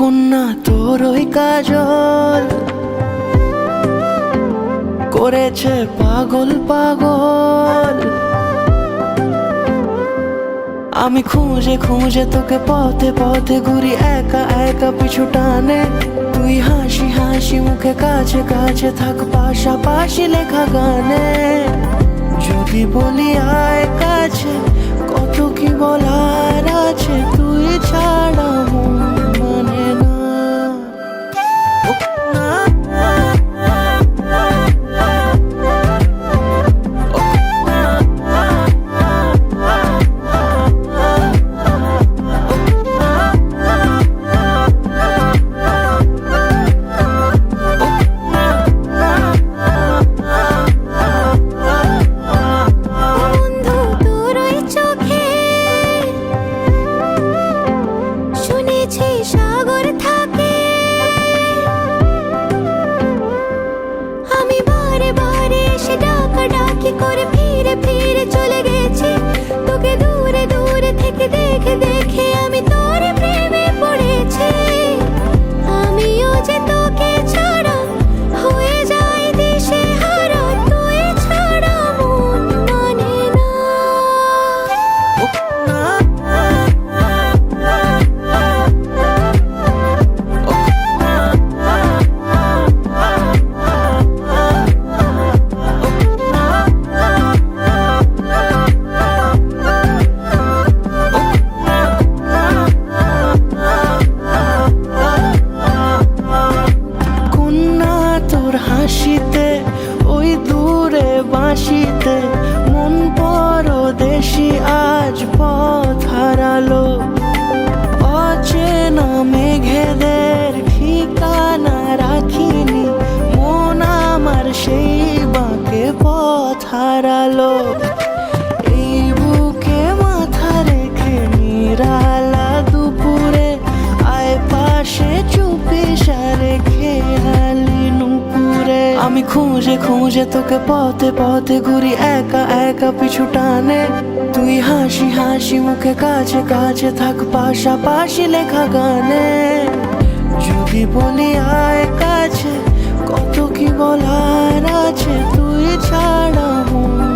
কন্যা তোর ওই কাজল করেছে পাগল পাগল। আমি খুঁজে খুঁজে তোকে পথে পথে ঘুরি একা একা পিছু টানে। তুই হাসি হাসি মুখে কাছে কাছে থাক পাশাপাশি লেখা গানে। যদি বলি আয় কাছে কত কি বলার আছে, তুই ছাড়া মন মানে না। সাগর থাকে আমি বারে বারে এসে ডাকা ডাকি করে ফিরে ফিরে চলে গেছি। তোকে দূরে দূরে থেকে দেখে দেখে আমি তোর প্রেমে পড়েছি। আমিও যে তোকে ছাড়া হয়ে যাই দিশে হারা, তুই ছাড়া মন মানে না। হাসিতে ওই দূরে বাঁশিতে মন পরদেশি আজ পথ হারালো। অচেনা মেঘেদের ঠিকানা রাখিনি, মন আমার সেই বাঁকে পথ হারালো। এই বুকে মাথা রেখে নিরালা দুপুরে আয় পাশে চুপি সারে খেয়ালি নুপুরে। আমি খুঁজে খুঁজে তোকে পথে পথে ঘুরি একা একা পিছু টানে। তুই হাসি হাসি মুখে কাছে কাছে থাক পাশাপাশি লেখা গানে। যদি বলি আয় কাছে কত কি বলার আছে, তুই ছাড়া মন